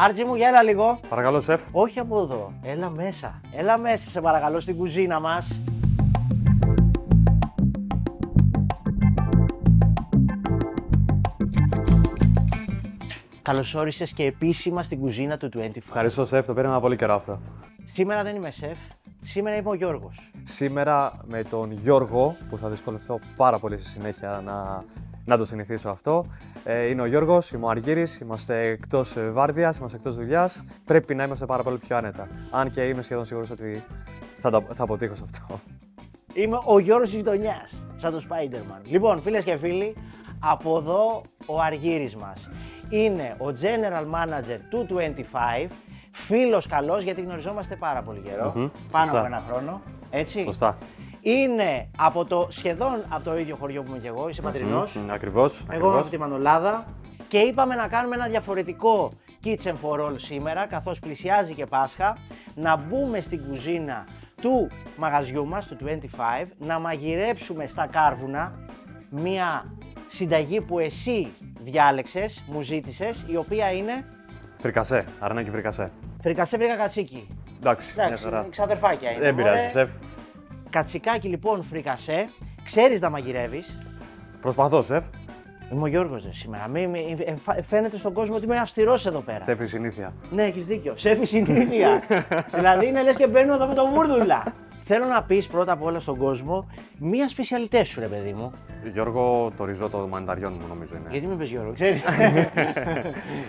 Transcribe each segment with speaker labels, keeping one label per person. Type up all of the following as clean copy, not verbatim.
Speaker 1: Άρτζη μου, για έλα λίγο.
Speaker 2: Παρακαλώ, σεφ.
Speaker 1: Όχι από εδώ. Έλα μέσα. Έλα μέσα, σε παρακαλώ, στην κουζίνα μας. Καλώς όρισες και επίσημα στην κουζίνα του 25.
Speaker 2: Ευχαριστώ, σεφ. Το περίμενα πολύ καιρό αυτό.
Speaker 1: Σήμερα δεν είμαι σεφ. Σήμερα είμαι ο Γιώργος.
Speaker 2: Σήμερα με τον Γιώργο, που θα δυσκολευτώ πάρα πολύ στη συνέχεια να το συνηθίσω αυτό. Είναι ο Γιώργος, είμαι ο Αργύρης, είμαστε εκτός βάρδιας, είμαστε εκτός δουλειάς. Πρέπει να είμαστε πάρα πολύ πιο άνετα. Αν και είμαι σχεδόν σίγουρος ότι θα αποτύχω σε αυτό.
Speaker 1: Είμαι ο Γιώργος της γειτονιάς, σαν το Spider-Man. Λοιπόν, φίλες και φίλοι, από εδώ ο Αργύρης μας. Είναι ο General Manager του 25, φίλος καλός γιατί γνωριζόμαστε πάρα πολύ καιρό, πάνω από ένα χρόνο, έτσι.
Speaker 2: Σωστά.
Speaker 1: Είναι σχεδόν από το ίδιο χωριό που είμαι και εγώ, είσαι πατρινός.
Speaker 2: Ακριβώς.
Speaker 1: Εγώ είμαι από τη Μανολάδα και είπαμε να κάνουμε ένα διαφορετικό kitchen for all σήμερα, καθώς πλησιάζει και Πάσχα, να μπούμε στην κουζίνα του μαγαζιού μας, του 25, να μαγειρέψουμε στα κάρβουνα μία συνταγή που εσύ διάλεξες, μου ζήτησες, η οποία είναι...
Speaker 2: Φρικασέ, αρνάκι φρικασέ.
Speaker 1: Φρικασέ βρήκα κατσίκι.
Speaker 2: Εντάξει, μια χαρά.
Speaker 1: Ξαδερφάκια είναι.
Speaker 2: Δεν πειράζει, σεφ.
Speaker 1: Κατσικάκι λοιπόν φρικασέ, ξέρεις να μαγειρεύεις.
Speaker 2: Προσπαθώ, σεφ.
Speaker 1: Είμαι ο Γιώργος σήμερα. Φαίνεται στον κόσμο ότι είμαι αυστηρός εδώ πέρα.
Speaker 2: Σεφ η συνήθεια.
Speaker 1: Ναι, έχεις δίκιο. Σεφ η συνήθεια. Δηλαδή είναι λες και μπαίνω εδώ με το βούρδουλα. Θέλω να πεις πρώτα απ' όλα στον κόσμο μία σπεσιαλιτέ σου, ρε παιδί μου.
Speaker 2: Γιώργο, το ριζότο μανιταριών μου νομίζω είναι.
Speaker 1: Γιατί με πες Γιώργο, ξέρεις.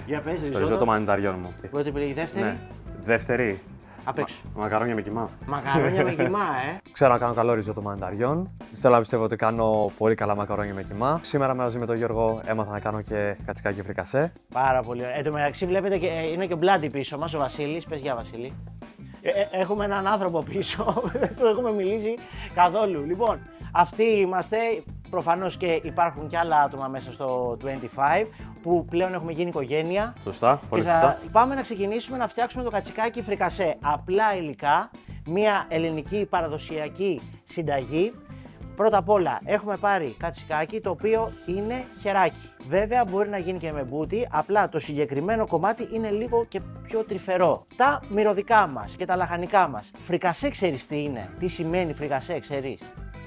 Speaker 1: Για πες,
Speaker 2: Το ριζότο μανιταριών μου.
Speaker 1: Πρώτη πήρε η δεύτερη.
Speaker 2: Ναι. Δεύτερη.
Speaker 1: Απ' έξω.
Speaker 2: Μακαρόνια με κιμά.
Speaker 1: Μακαρόνια με κιμά,
Speaker 2: Ξέρω να κάνω καλό ριζότο μανιταριών. Θέλω να πιστεύω ότι κάνω πολύ καλά μακαρόνια με κιμά. Σήμερα μαζί με τον Γιώργο έμαθα να κάνω και κατσικάκι φρικασέ.
Speaker 1: Πάρα πολύ ωραία. Εν τω μεταξύ βλέπετε και είναι και ο Μπλάντι πίσω μας, ο Βασίλης. Πες για Βασίλη. Έχουμε έναν άνθρωπο πίσω, του έχουμε μιλήσει καθόλου. Λοιπόν, αυτοί είμαστε, προφανώς και υπάρχουν και άλλα άτομα μέσα στο 25 που πλέον έχουμε γίνει οικογένεια.
Speaker 2: Σωστά, πολύ σωστά.
Speaker 1: Πάμε να ξεκινήσουμε να φτιάξουμε το κατσικάκι φρικασέ. Απλά υλικά, μια ελληνική παραδοσιακή συνταγή. Πρώτα απ' όλα έχουμε πάρει κατσικάκι το οποίο είναι χεράκι. Βέβαια μπορεί να γίνει και με μπούτι, απλά το συγκεκριμένο κομμάτι είναι λίγο και πιο τρυφερό. Τα μυρωδικά μας και τα λαχανικά μας. Φρικασέ ξέρεις τι είναι, τι σημαίνει φρικασέ, ξέρεις.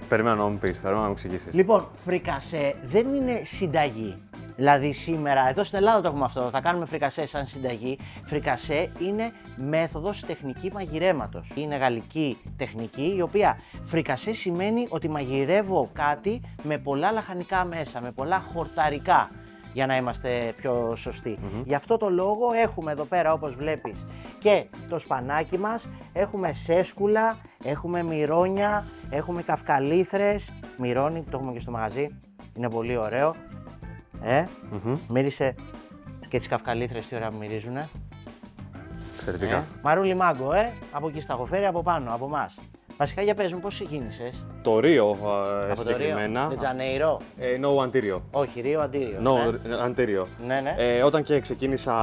Speaker 2: Περιμένω να μου πεις, περιμένω να μου εξηγήσεις.
Speaker 1: Λοιπόν, φρικασέ δεν είναι συνταγή. Δηλαδή σήμερα, εδώ στην Ελλάδα το έχουμε αυτό, θα κάνουμε φρικασέ σαν συνταγή. Φρικασέ είναι μέθοδος τεχνική μαγειρέματος. Είναι γαλλική τεχνική, η οποία φρικασέ σημαίνει ότι μαγειρεύω κάτι με πολλά λαχανικά μέσα, με πολλά χορταρικά, για να είμαστε πιο σωστοί. Γι' αυτό το λόγο έχουμε εδώ πέρα, όπως βλέπεις, και το σπανάκι μας, έχουμε σέσκουλα, έχουμε μυρόνια, έχουμε καυκαλίθρες, μυρόνι, το έχουμε και στο μαγαζί, είναι πολύ ωραίο. Μύρισε και τις καυκαλίθρες, τι ωραία που μυρίζουνε.
Speaker 2: Εξαιρετικά.
Speaker 1: Μαρούλι μάγκο, από εκεί στα έχω φέρει, από πάνω, από εμάς. Βασικά για πες μου, πώς ξεκίνησες.
Speaker 2: Το Ρίο
Speaker 1: Από
Speaker 2: συγκεκριμένα.
Speaker 1: το Τζανέιρο.
Speaker 2: No Antirio.
Speaker 1: Όχι, Ρίο Αντίριο.
Speaker 2: No Antirio.
Speaker 1: Ναι.
Speaker 2: Όταν και ξεκίνησα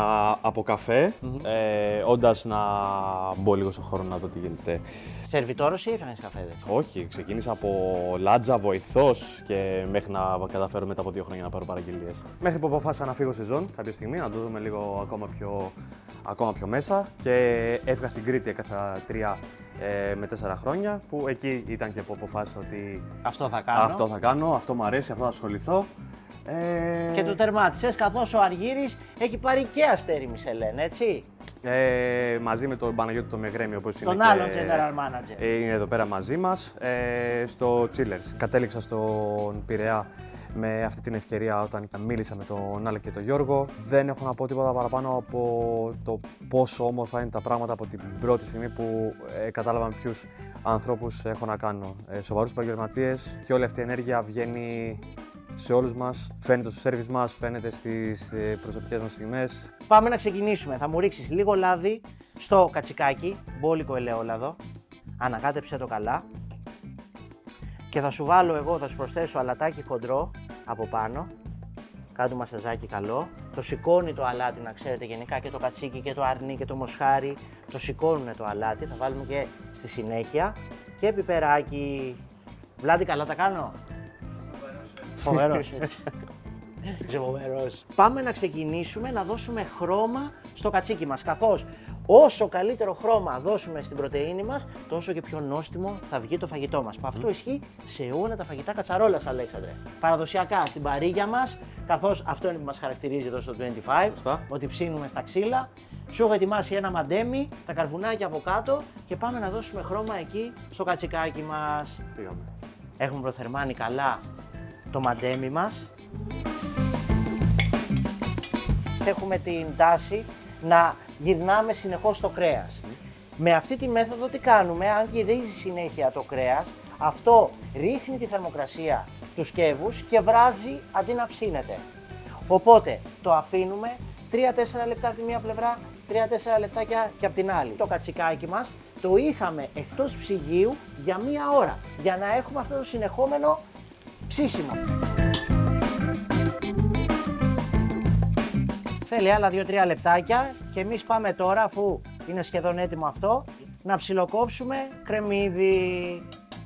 Speaker 2: από καφέ, όντας να μπω λίγο στον χώρο να δω τι γίνεται.
Speaker 1: Σερβιτόρος ή έφερνες καφέδες.
Speaker 2: Όχι, ξεκίνησα από λάτζα, βοηθός και μέχρι να καταφέρω μετά από 2 χρόνια να πάρω παραγγελίες. Μέχρι που αποφάσισα να φύγω σεζόν κάποια στιγμή, να το δούμε λίγο ακόμα πιο μέσα και έφυγα στην Κρήτη, έκατσα 3 με 4 χρόνια, που εκεί ήταν και που αποφάσισα ότι
Speaker 1: αυτό θα κάνω,
Speaker 2: αυτό μου αρέσει, αυτό θα ασχοληθώ.
Speaker 1: Και το τερμάτισες, καθώς ο Αργύρης έχει πάρει και αστέρι Μισελέν, έτσι.
Speaker 2: Μαζί με τον Παναγιώτη τον Μεγρέμη, όπως είναι
Speaker 1: τον άλλον general manager.
Speaker 2: Είναι εδώ πέρα μαζί μας, στο Chillers. Κατέληξα στον Πειραιά με αυτή την ευκαιρία όταν μίλησα με τον Άλεκ και τον Γιώργο. Δεν έχω να πω τίποτα παραπάνω από το πόσο όμορφα είναι τα πράγματα από την πρώτη στιγμή που κατάλαβα με ποιους ανθρώπους έχω να κάνω. Σοβαρούς επαγγελματίες και όλη αυτή η ενέργεια βγαίνει σε όλους μας, φαίνεται στο σέρβις μας, φαίνεται στις προσωπικές μας στιγμές.
Speaker 1: Πάμε να ξεκινήσουμε. Θα μου ρίξεις λίγο λάδι στο κατσικάκι, μπόλικο ελαιόλαδο. Ανακάτεψε το καλά. Και θα σου βάλω εγώ, θα σου προσθέσω αλατάκι χοντρό από πάνω. Κάτω μασαζάκι καλό. Το σηκώνει το αλάτι, να ξέρετε, γενικά και το κατσίκι και το αρνί και το μοσχάρι. Το σηκώνουν το αλάτι, θα βάλουμε και στη συνέχεια. Και πιπεράκι. Βλάντι, καλά τα κάνω. Φοβερός, έτσι. Είσαι φοβερός. Πάμε να ξεκινήσουμε να δώσουμε χρώμα στο κατσίκι μας, καθώς όσο καλύτερο χρώμα δώσουμε στην πρωτεΐνη μας, τόσο και πιο νόστιμο θα βγει το φαγητό μας. Αυτό ισχύει σε όλα τα φαγητά κατσαρόλας, Αλέξανδρε. Παραδοσιακά στην παρίγια μας, καθώς αυτό είναι που μας χαρακτηρίζει εδώ στο 25,
Speaker 2: Σωστά.
Speaker 1: ότι ψήνουμε στα ξύλα. Σου έχω ετοιμάσει ένα μαντέμι, τα καρβουνάκια από κάτω και πάμε να δώσουμε χρώμα εκεί στο κατσικάκι μας.
Speaker 2: Πήγαμε.
Speaker 1: Έχουμε προθερμάνει καλά το μαντέμι μας. Έχουμε την τάση να γυρνάμε συνεχώς το κρέας. Με αυτή τη μέθοδο τι κάνουμε, αν γυρίζει συνέχεια το κρέας, αυτό ρίχνει τη θερμοκρασία στους σκεύους και βράζει αντί να ψήνεται. Οπότε το αφήνουμε 3-4 λεπτά από τη μία πλευρά, 3-4 λεπτάκια και από την άλλη. Το κατσικάκι μας το είχαμε εκτός ψυγείου για μία ώρα, για να έχουμε αυτό το συνεχόμενο ψήσιμο. Θέλει άλλα 2-3 λεπτάκια και εμείς πάμε τώρα, αφού είναι σχεδόν έτοιμο αυτό, να ψιλοκόψουμε κρεμμύδι.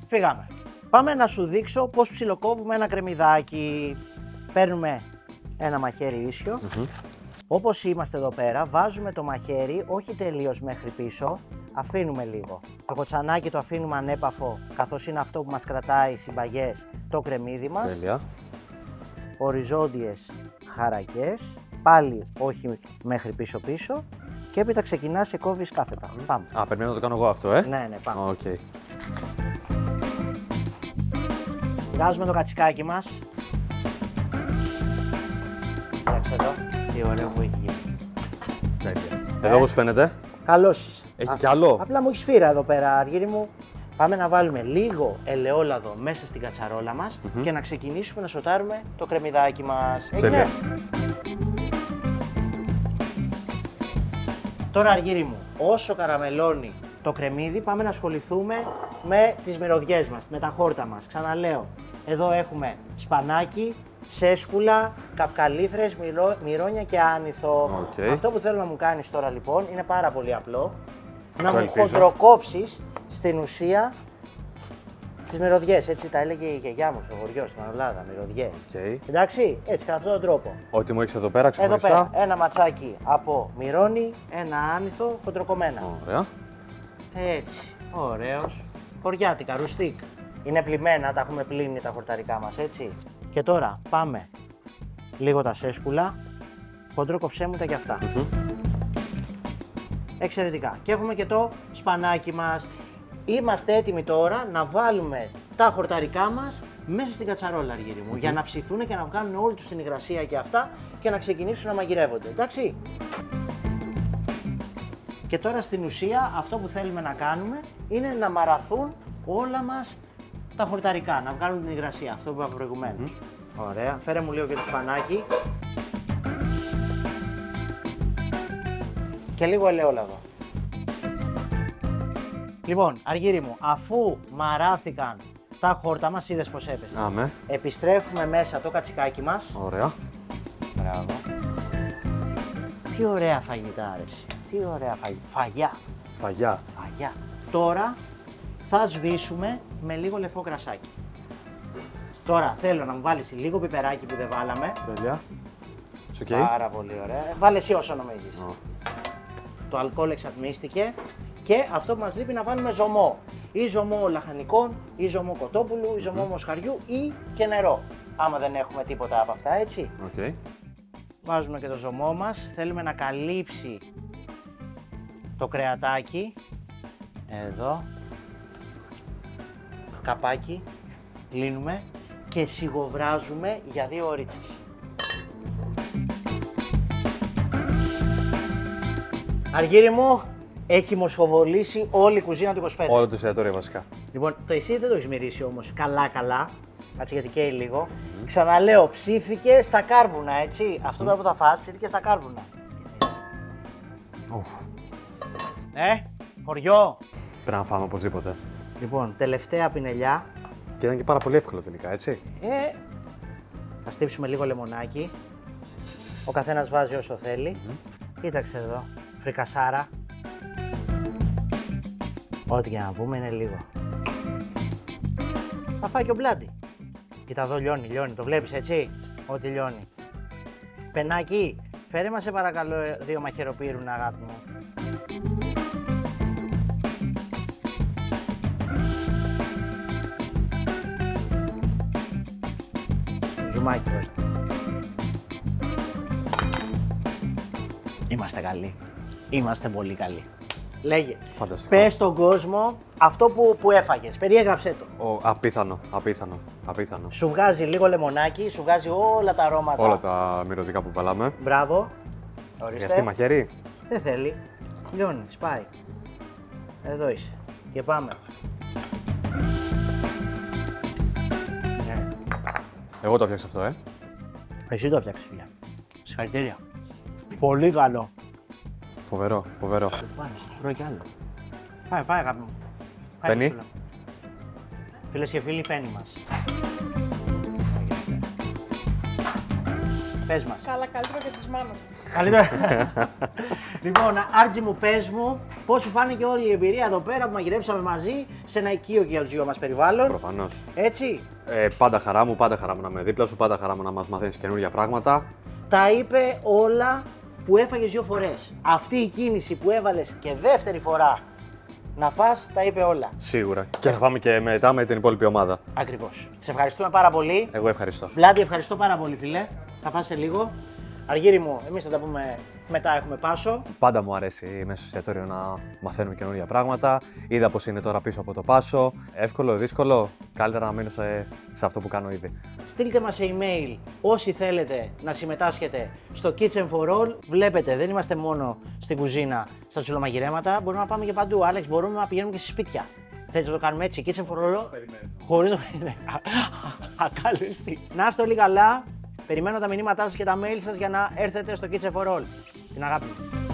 Speaker 1: Φύγαμε. Πάμε να σου δείξω πώς ψιλοκόβουμε ένα κρεμμυδάκι. Παίρνουμε ένα μαχαίρι ίσιο. Όπως είμαστε εδώ πέρα, βάζουμε το μαχαίρι όχι τελείως μέχρι πίσω, αφήνουμε λίγο. Το κοτσανάκι το αφήνουμε ανέπαφο, καθώς είναι αυτό που μας κρατάει συμπαγές το κρεμμύδι μας.
Speaker 2: Τέλεια.
Speaker 1: Οριζόντιες χαρακές, πάλι όχι μέχρι πίσω-πίσω και έπειτα ξεκινάς και κόβεις κάθετα. Πάμε.
Speaker 2: Α, περιμένω να το κάνω εγώ αυτό,
Speaker 1: Ναι, πάμε.
Speaker 2: Οκ.
Speaker 1: Βγάζουμε το κατσικάκι μας. Κοίταξε εδώ, τι ωραίο που έχει γίνει.
Speaker 2: Τέλεια. Εδώ όπως φαίνεται,
Speaker 1: Καλώς είσαι.
Speaker 2: έχει κι άλλο.
Speaker 1: Απλά μου έχει σφύρα εδώ πέρα, Αργύρι μου. Πάμε να βάλουμε λίγο ελαιόλαδο μέσα στην κατσαρόλα μας και να ξεκινήσουμε να σοτάρουμε το κρεμμυδάκι μας.
Speaker 2: Τέλεια.
Speaker 1: Τώρα, Αργύρι μου, όσο καραμελώνει το κρεμμύδι, πάμε να ασχοληθούμε με τις μυρωδιές μας, με τα χόρτα μας. Ξαναλέω, εδώ έχουμε σπανάκι, σέσκουλα, καυκαλίθρες, μυρώνια και άνηθο.
Speaker 2: Οκ.
Speaker 1: Αυτό που θέλω να μου κάνεις τώρα λοιπόν είναι πάρα πολύ απλό. Να μου
Speaker 2: ελπίζω.
Speaker 1: χοντροκόψεις στην ουσία τις μυρωδιές. Έτσι τα έλεγε η γιαγιά μου στο χωριό, στην Ανολάδα, μυρωδιές.
Speaker 2: Οκ.
Speaker 1: Εντάξει, έτσι, κατά αυτόν τον τρόπο.
Speaker 2: Ό,τι μου έχεις εδώ πέρα
Speaker 1: Εδώ
Speaker 2: ξεχωριστά.
Speaker 1: πέρα, ένα ματσάκι από μυρώνι, ένα άνηθο, χοντροκομμένα.
Speaker 2: Ωραία.
Speaker 1: Έτσι, ωραίος. Χωριάτικα, ρουστίκ. Είναι πλημμένα, τα έχουμε πλύνει τα χορταρικά μας, έτσι. Και τώρα πάμε λίγο τα σέσκουλα, χοντροκοψέ μου τα κι αυτά. Εξαιρετικά. Και έχουμε και το σπανάκι μας. Είμαστε έτοιμοι τώρα να βάλουμε τα χορταρικά μας μέσα στην κατσαρόλα, Αργύρι μου, για να ψηθούν και να βγάλουν όλη τους την υγρασία και αυτά και να ξεκινήσουν να μαγειρεύονται, εντάξει. Και τώρα στην ουσία αυτό που θέλουμε να κάνουμε είναι να μαραθούν όλα μας τα χορταρικά, να βγάλουν την υγρασία, αυτό που είπα προηγουμένως. Ωραία, φέρε μου λίγο και το σπανάκι. Και λίγο ελαιόλαδο. Λοιπόν, Αργύρι μου, αφού μαράθηκαν τα χόρτα μας, είδες πως έπεσε.
Speaker 2: Άμε.
Speaker 1: Επιστρέφουμε μέσα το κατσικάκι μας.
Speaker 2: Ωραία.
Speaker 1: Μπράβο. Τι ωραία φαγητά, αρέσει. Τι ωραία φαγητά. Φαγιά.
Speaker 2: Φαγιά.
Speaker 1: Τώρα θα σβήσουμε με λίγο λευκό κρασάκι. Τώρα θέλω να μου βάλεις λίγο πιπεράκι που δεν βάλαμε.
Speaker 2: Τέλεια. Οκ.
Speaker 1: Πάρα πολύ ωραία. Βάλε εσύ όσο νομίζεις. Το αλκοόλ εξατμίστηκε και αυτό που μας λείπει να βάλουμε ζωμό. Ή ζωμό λαχανικών, ή ζωμό κοτόπουλου, ή ζωμό μοσχαριού ή και νερό. Άμα δεν έχουμε τίποτα από αυτά, έτσι.
Speaker 2: Οκ.
Speaker 1: Βάζουμε και το ζωμό μας. Θέλουμε να καλύψει το κρεατάκι. Εδώ. Καπάκι. Κλείνουμε και σιγοβράζουμε για 2 ωρίτσες. Αργύρι μου, έχει μοσχοβολήσει όλη η κουζίνα του 25.
Speaker 2: Όλο το εστιατόριο βασικά.
Speaker 1: Λοιπόν, το εσύ δεν το έχει μυρίσει όμως καλά. Κάτσε γιατί καίει λίγο. Ξαναλέω, ψήθηκε στα κάρβουνα, έτσι. Αυτό τώρα που θα φας, ψήθηκε στα κάρβουνα. Χωριό.
Speaker 2: Πρέπει να φάμε οπωσδήποτε.
Speaker 1: Λοιπόν, τελευταία πινελιά.
Speaker 2: Και ήταν και πάρα πολύ εύκολο τελικά, έτσι.
Speaker 1: Θα στύψουμε λίγο λεμονάκι. Ο καθένας βάζει όσο θέλει. Κοίταξε εδώ, φρικασάρα. Ό,τι και να πούμε είναι λίγο. Θα φάει και ο Μπλάντι. Κοίτα εδώ λιώνει, το βλέπεις έτσι, ό,τι λιώνει. Πενάκι, Φέρε μας σε παρακαλώ 2 μαχαιροπύρουνα, αγάπη μου. Ζουμάκι τώρα. Είμαστε καλοί. Είμαστε πολύ καλοί. Λέγε.
Speaker 2: Φανταστικό.
Speaker 1: Πες στον κόσμο αυτό που έφαγες. Περιέγραψέ το.
Speaker 2: Απίθανο.
Speaker 1: Σου βγάζει λίγο λεμονάκι, σου βγάζει όλα τα αρώματα.
Speaker 2: Όλα τα μυρωδικά που βάλαμε.
Speaker 1: Μπράβο. Ορίστε.
Speaker 2: Χρειαστεί μαχαίρι.
Speaker 1: Δεν θέλει. Λιώνει, σπάει. Εδώ είσαι. Και πάμε.
Speaker 2: Εγώ το φτιάξα αυτό,
Speaker 1: Εσύ το φτιάξεις, φίλια. Συγχαρητήρια. Πολύ καλό.
Speaker 2: Φοβερό.
Speaker 1: Πάμε, τρώει κι άλλο. Φάει, αγάπη μου.
Speaker 2: Πένι.
Speaker 1: Φίλες και φίλοι, πένι μας. Πες μας.
Speaker 3: Καλά, καλύτερα και της μάνας.
Speaker 1: Καλύτερα. Λοιπόν, Άρτζι μου, πες μου, πώς σου φάνηκε όλη η εμπειρία εδώ πέρα που μαγειρέψαμε μαζί σε ένα οικείο και για τους δυο μας περιβάλλον.
Speaker 2: Προφανώς.
Speaker 1: Έτσι.
Speaker 2: Πάντα χαρά μου να είμαι δίπλα σου, πάντα χαρά μου να μας μαθαίνεις καινούργια πράγματα.
Speaker 1: Τα είπε όλα που έφαγες 2 φορές. Αυτή η κίνηση που έβαλες και δεύτερη φορά να φας, τα είπε όλα.
Speaker 2: Σίγουρα. Και θα πάμε και μετά με την υπόλοιπη ομάδα.
Speaker 1: Ακριβώς. Σε ευχαριστούμε πάρα πολύ.
Speaker 2: Εγώ ευχαριστώ.
Speaker 1: Βλάντι, ευχαριστώ πάρα πολύ, φίλε. Θα φας σε λίγο. Αργύρι μου, εμείς θα τα πούμε μετά, έχουμε πάσο.
Speaker 2: Πάντα μου αρέσει μέσα στο εστιατόριο να μαθαίνουμε καινούργια πράγματα. Είδα πως είναι τώρα πίσω από το πάσο. Εύκολο, δύσκολο. Καλύτερα να μείνω σε αυτό που κάνω ήδη.
Speaker 1: Στείλτε μας σε email όσοι θέλετε να συμμετάσχετε στο Kitchen for All. Βλέπετε, δεν είμαστε μόνο στην κουζίνα, στα τσουλομαγειρέματα. Μπορούμε να πάμε και παντού. Άλεξ, μπορούμε να πηγαίνουμε και σε σπίτια. Θέλετε να το κάνουμε έτσι, Kitchen for All. Χωρίς να περιμένουμε. Ακάλεστη. Να είστε όλοι καλά. Περιμένω τα μηνύματά σας και τα mail σας για να έρθετε στο Kitchen for All. Την αγάπη μου.